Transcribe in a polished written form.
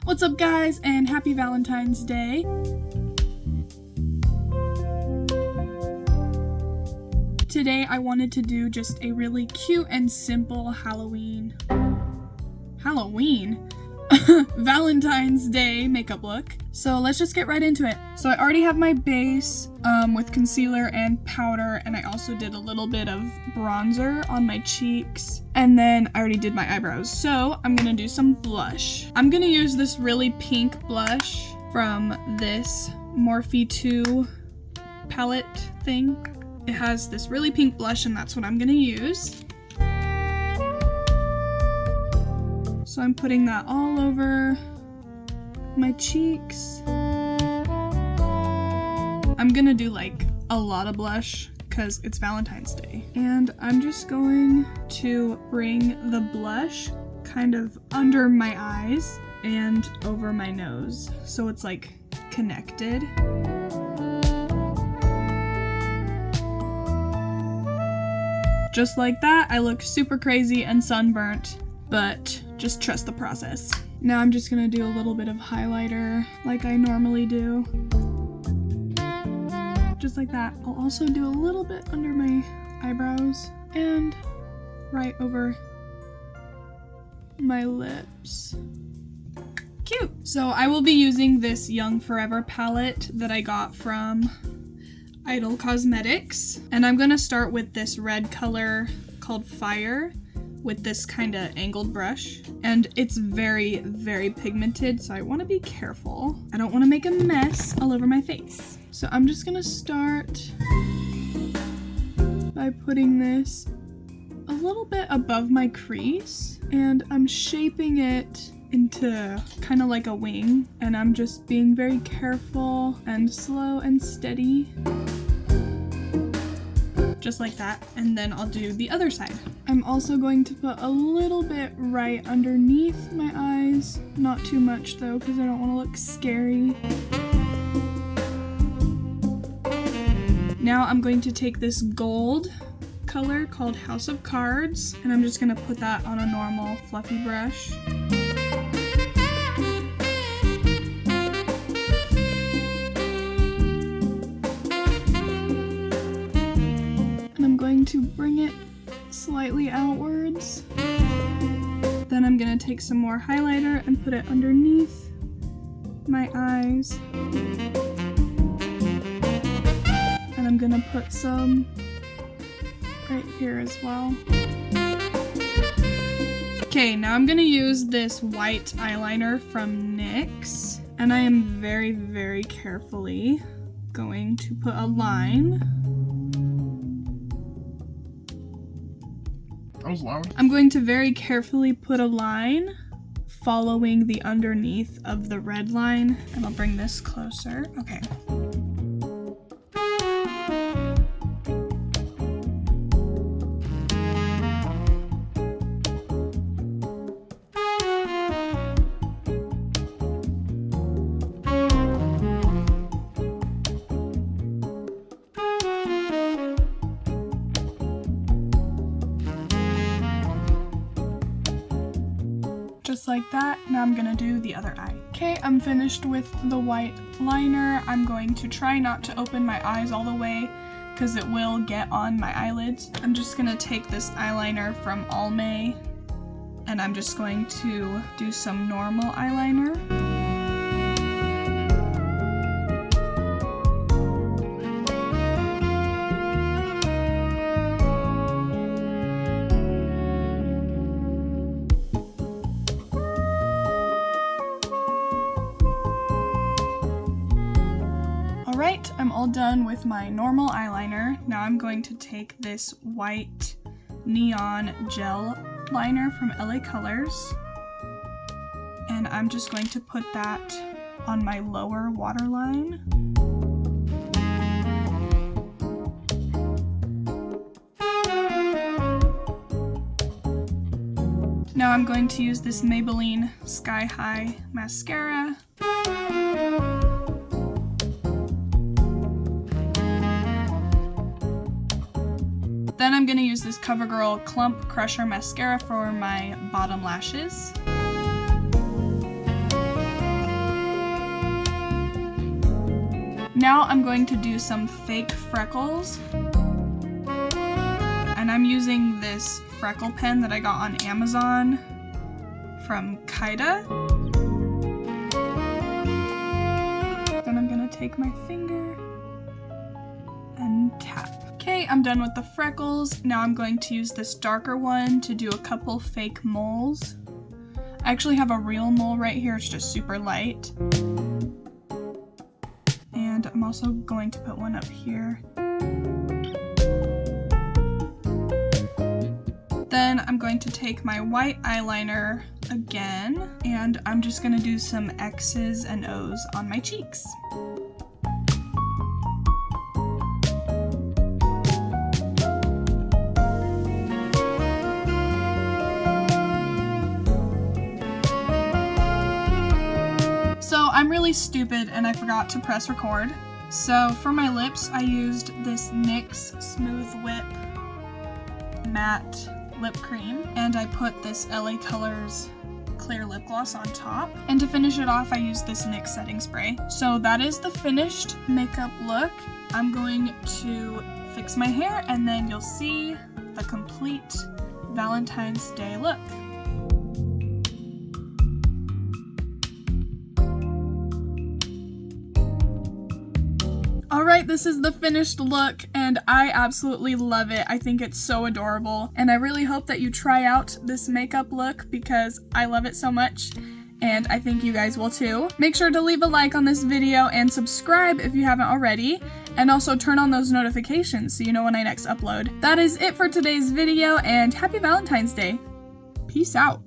What's up guys, and happy Valentine's Day. Today I wanted to do just a really cute and simple Valentine's Day makeup look. So let's just get right into it. So I already have my base with concealer and powder, and I also did a little bit of bronzer on my cheeks, and then I already did my eyebrows. So I'm gonna do some blush. I'm gonna use this really pink blush from this Morphe 2 palette thing. It has this really pink blush, and that's what I'm gonna use. So I'm putting that all over my cheeks. I'm gonna do like a lot of blush because it's Valentine's Day. And I'm just going to bring the blush kind of under my eyes and over my nose, so it's like connected. Just like that. I look super crazy and sunburnt, but just trust the process. Now I'm just gonna do a little bit of highlighter like I normally do. Just like that. I'll also do a little bit under my eyebrows and right over my lips. Cute! So I will be using this Young Forever palette that I got from Idol Cosmetics. And I'm gonna start with this red color called Fire with this kind of angled brush. And it's very, very pigmented, so I want to be careful. I don't want to make a mess all over my face. So I'm just gonna start by putting this a little bit above my crease, and I'm shaping it into kind of like a wing, and I'm just being very careful and slow and steady. Just like that, and then I'll do the other side. I'm also going to put a little bit right underneath my eyes. Not too much though, because I don't want to look scary. Now I'm going to take this gold color called House of Cards, and I'm just going to put that on a normal fluffy brush. To bring it slightly outwards. Then I'm gonna take some more highlighter and put it underneath my eyes. And I'm gonna put some right here as well. Okay, now I'm gonna use this white eyeliner from NYX, and I am very, very carefully going to put a line. That was loud. I'm going to very carefully put a line following the underneath of the red line, and I'll bring this closer. Okay. Just like that. Now I'm gonna do the other eye. Okay, I'm finished with the white liner. I'm going to try not to open my eyes all the way because it will get on my eyelids. I'm just gonna take this eyeliner from Almay, and I'm just going to do some normal eyeliner. Alright, I'm all done with my normal eyeliner. Now I'm going to take this white neon gel liner from LA Colors, and I'm just going to put that on my lower waterline. Now I'm going to use this Maybelline Sky High mascara. Then I'm going to use this CoverGirl Clump Crusher Mascara for my bottom lashes. Now I'm going to do some fake freckles. And I'm using this freckle pen that I got on Amazon from Kaida. Then I'm gonna take my finger and tap. Okay, I'm done with the freckles. Now I'm going to use this darker one to do a couple fake moles. I actually have a real mole right here, it's just super light. And I'm also going to put one up here. Then I'm going to take my white eyeliner again, and I'm just gonna do some X's and O's on my cheeks. So I'm really stupid and I forgot to press record. So for my lips, I used this NYX Smooth Whip Matte Lip Cream, and I put this LA Colors clear lip gloss on top. And to finish it off, I used this NYX setting spray. So that is the finished makeup look. I'm going to fix my hair and then you'll see the complete Valentine's Day look. Alright, this is the finished look and I absolutely love it. I think it's so adorable and I really hope that you try out this makeup look because I love it so much and I think you guys will too. Make sure to leave a like on this video and subscribe if you haven't already, and also turn on those notifications so you know when I next upload. That is it for today's video and happy Valentine's Day. Peace out.